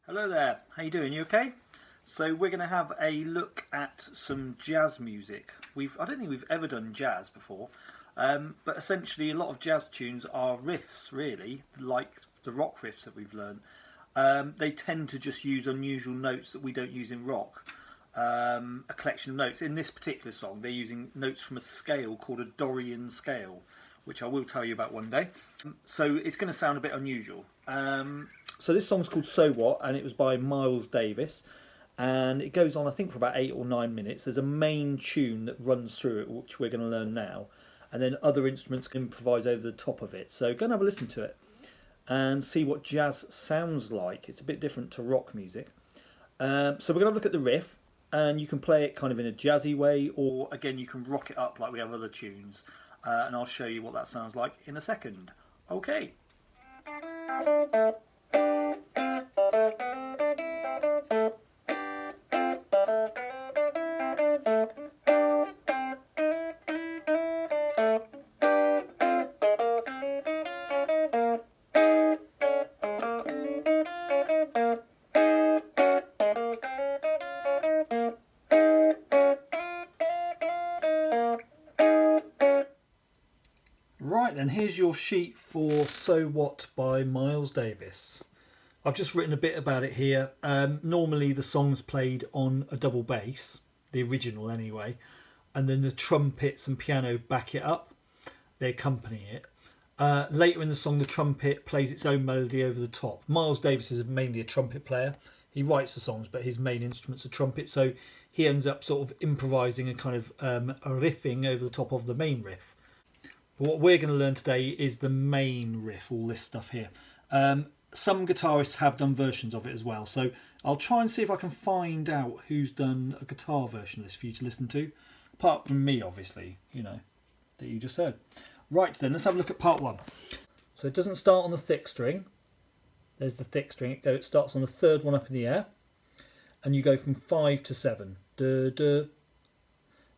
Hello there, how you doing? You okay? So we're going to have a look at some jazz music. I don't think we've ever done jazz before, but essentially a lot of jazz tunes are riffs, really, like the rock riffs that we've learned. They tend to just use unusual notes that we don't use in rock. A collection of notes. In this particular song, they're using notes from a scale called a Dorian scale, which I will tell you about one day. So it's going to sound a bit unusual. So this song's called So What, and it was by Miles Davis, and it goes on I think for about 8 or 9 minutes. There's a main tune that runs through it, which we're going to learn now, and then other instruments can improvise over the top of it. So go and have a listen to it and see what jazz sounds like. It's a bit different to rock music. So we're going to have a look at the riff, and you can play it kind of in a jazzy way, or again you can rock it up like we have other tunes, and I'll show you what that sounds like in a second. Okay. Right then, here's your sheet for So What by Miles Davis. I've just written a bit about it here. Normally the song's played on a double bass, the original anyway, and then the trumpets and piano back it up. They accompany it. Later in the song, the trumpet plays its own melody over the top. Miles Davis is mainly a trumpet player. He writes the songs, but his main instrument's a trumpet, so he ends up sort of improvising and kind of riffing over the top of the main riff. But what we're going to learn today is the main riff, all this stuff here. Some guitarists have done versions of it as well, so I'll try and see if I can find out who's done a guitar version of this for you to listen to, apart from me, obviously, you know, that you just heard. Right then, let's have a look at part one. So it doesn't start on the thick string. There's the thick string. It starts on the third one up in the air, and you go from 5 to 7. Duh, duh.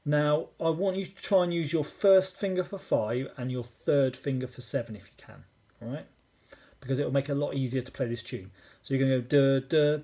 Now, I want you to try and use your first finger for 5 and your third finger for 7 if you can, all right? Because it will make it a lot easier to play this tune. So you're going to go duh, duh,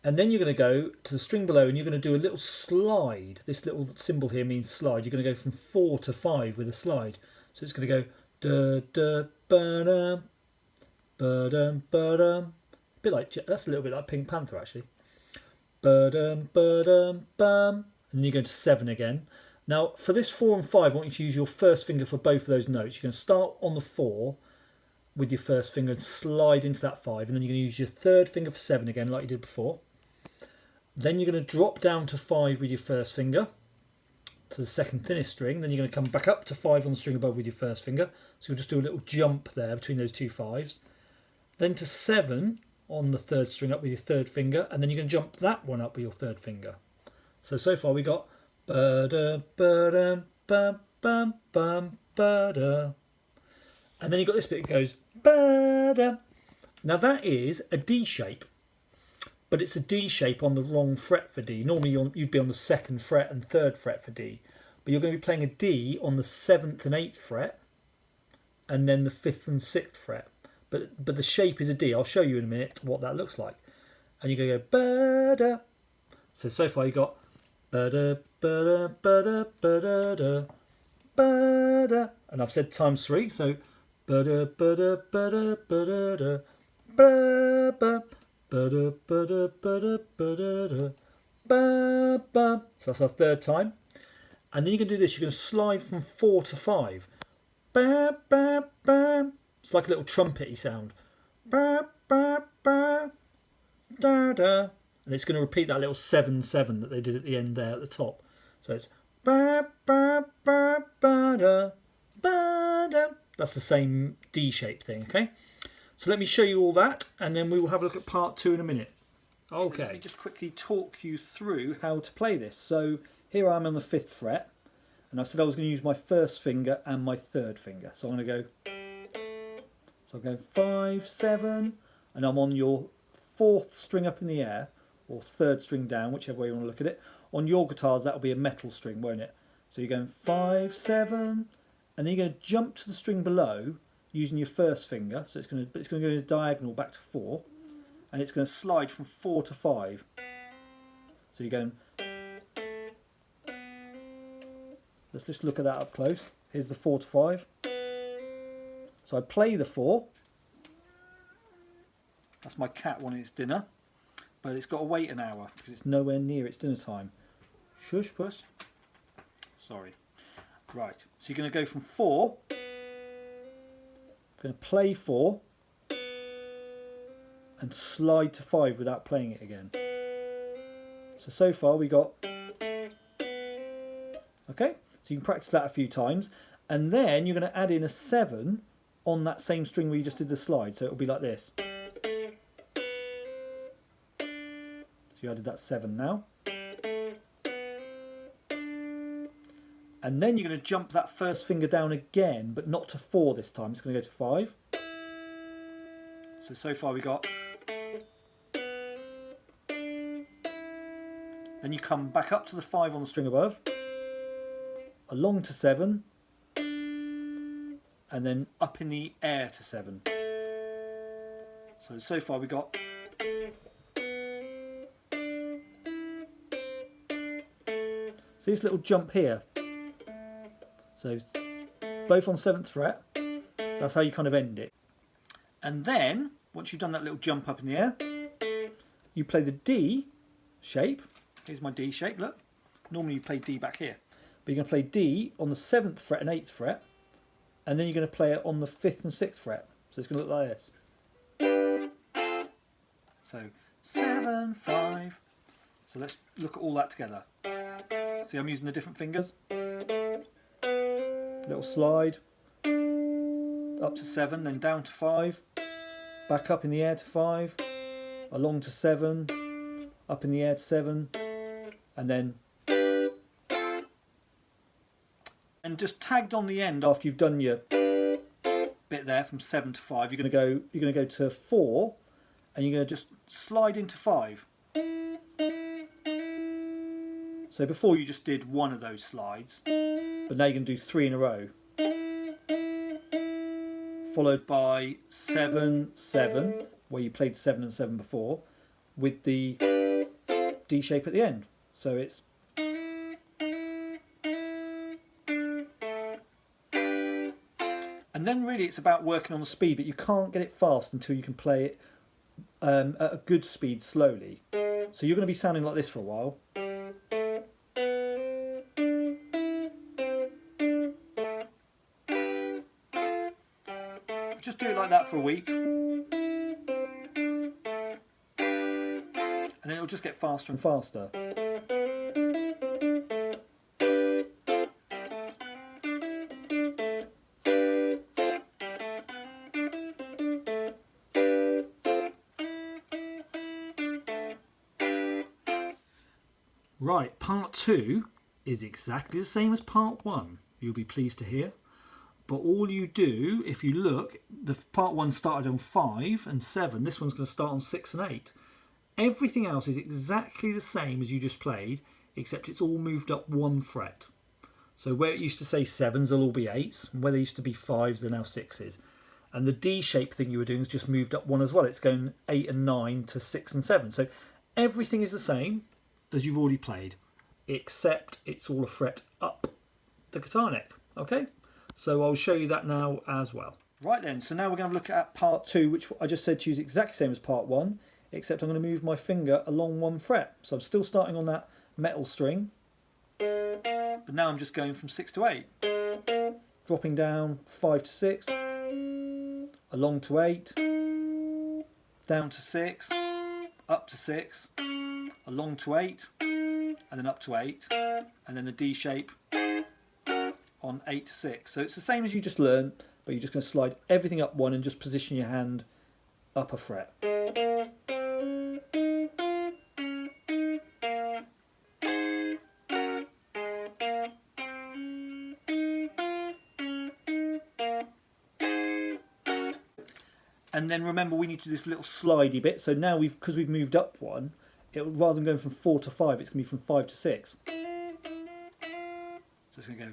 and then you're going to go to the string below and you're going to do a little slide. This little symbol here means slide. You're going to go from 4 to 5 with a slide. So it's going to go duh, duh, ba-dum, ba-dum, ba-dum. That's a little bit like Pink Panther, actually. Ba-dum, ba-dum, bum. And you go to 7 again. Now, for this 4 and 5, I want you to use your first finger for both of those notes. You're going to start on the 4 with your first finger and slide into that 5, and then you're going to use your third finger for 7 again, like you did before. Then you're going to drop down to 5 with your first finger to the second thinnest string. Then you're going to come back up to 5 on the string above with your first finger. So you'll just do a little jump there between those two 5s. Then to 7 on the third string up with your third finger, and then you're going to jump that one up with your third finger. So far we got ba-da, ba-dum, bum, bum, bum, ba-da. And then you've got this bit that goes ba-da. Now that is a D shape, but it's a D shape on the wrong fret for D. Normally you'd be on the 2nd fret and 3rd fret for D, but you're going to be playing a D on the 7th and 8th fret, and then the 5th and 6th fret. But the shape is a D. I'll show you in a minute what that looks like. And you're going to go ba-da. So far you got ba-da, ba-da, ba-da, ba-da, da, ba-da. And I've said times 3, so ba-da, ba-da, ba-da, ba-da, da, ba-ba, ba-da, ba-da, ba-da, ba-da, da, ba-ba. So that's our third time. And then you can do this. You're going to slide from 4 to 5. Ba, ba, ba. It's like a little trumpety sound. Ba, ba, ba, da, da. And it's going to repeat that little 7-7 that they did at the end there at the top. So it's ba ba ba ba da ba da. That's the same D shape thing, okay? So let me show you all that, and then we will have a look at part 2 in a minute. Okay. Let me just quickly talk you through how to play this. So here I am on the 5th fret, and I said I was going to use my first finger and my third finger. So I'm going to go. So I'll go 5, 7, and I'm on your 4th string up in the air, or 3rd string down, whichever way you want to look at it. On your guitars, that'll be a metal string, won't it? So you're going 5, 7, and then you're going to jump to the string below using your first finger. So it's going to go diagonal back to 4, and it's going to slide from 4 to 5. So you're going... Let's just look at that up close. Here's the 4 to 5. So I play the 4. That's my cat wanting its dinner. But it's got to wait an hour because it's nowhere near its dinner time. Shush, puss. Sorry. Right, so you're going to go from 4. Going to play 4. And slide to 5 without playing it again. So far we got... Okay, so you can practice that a few times. And then you're going to add in a 7 on that same string where you just did the slide. So it'll be like this. So you added that 7 now. And then you're going to jump that first finger down again, but not to 4 this time. It's going to go to 5. So far we got... Then you come back up to the 5 on the string above, along to 7, and then up in the air to 7. So far we got... See this little jump here? So both on 7th fret, that's how you kind of end it. And then, once you've done that little jump up in the air, you play the D shape. Here's my D shape, look. Normally you play D back here. But you're going to play D on the 7th fret and 8th fret, and then you're going to play it on the 5th and 6th fret. So it's going to look like this. So 7, 5. So let's look at all that together. See, I'm using the different fingers. Little slide. Up to 7, then down to 5. Back up in the air to 5. Along to 7. Up in the air to 7. And then... And just tagged on the end after you've done your bit there from 7 to 5, you're going to go to 4, and you're going to just slide into 5. So before you just did one of those slides, but now you're going to do 3 in a row. Followed by 7, 7, where you played 7 and 7 before, with the D shape at the end. So it's... And then really it's about working on the speed, but you can't get it fast until you can play it at a good speed slowly. So you're going to be sounding like this for a while. Just do it like that for a week. And then it'll just get faster and faster. Right, part 2 is exactly the same as part 1, you'll be pleased to hear. But all you do, if you look, the part 1 started on 5 and 7, this one's going to start on 6 and 8. Everything else is exactly the same as you just played, except it's all moved up 1 fret. So where it used to say 7s, they'll all be 8s, and where they used to be 5s, they're now 6s. And the D shape thing you were doing is just moved up 1 as well. It's going 8 and 9 to 6 and 7. So everything is the same as you've already played, except it's all a fret up the guitar neck. Okay, so I'll show you that now as well. Right then, so now we're going to look at part 2, which I just said to use exactly the same as part 1, except I'm going to move my finger along 1 fret. So I'm still starting on that metal string, but now I'm just going from 6 to 8, dropping down 5 to 6, along to 8, down to 6, up to 6, along to 8, and then up to 8, and then the D shape on 8 to 6. So it's the same as you just learned, but you're just going to slide everything up 1 and just position your hand up a fret. And then remember, we need to do this little slidey bit. So now because we've moved up 1, rather than going from 4 to 5, it's going to be from 5 to 6. So it's going to go.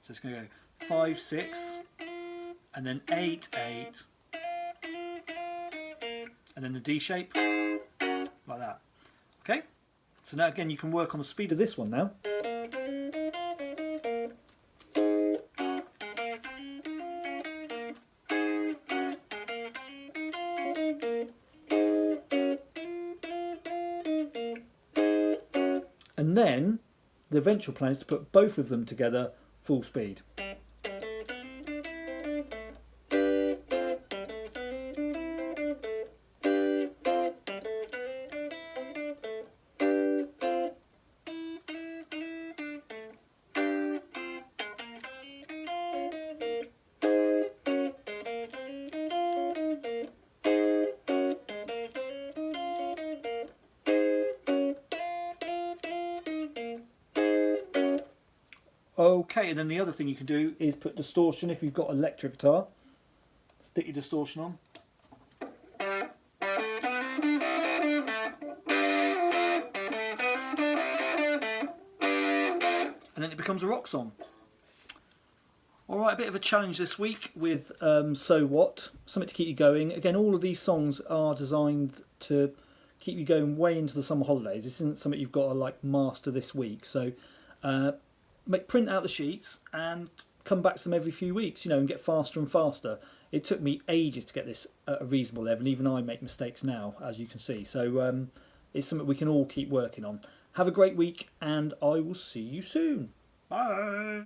So it's going to go 5, 6, and then 8, 8, and then the D shape, like that. Okay, so now again you can work on the speed of this one now. And then the eventual plan is to put both of them together full speed. Okay, and then the other thing you can do is put distortion if you've got electric guitar. Stick your distortion on. And then it becomes a rock song. Alright, a bit of a challenge this week with So What, something to keep you going. Again, all of these songs are designed to keep you going way into the summer holidays. This isn't something you've got to like master this week. So print out the sheets and come back to them every few weeks, you know, and get faster and faster. It took me ages to get this at a reasonable level. Even I make mistakes now, as you can see. So it's something we can all keep working on. Have a great week, and I will see you soon. Bye.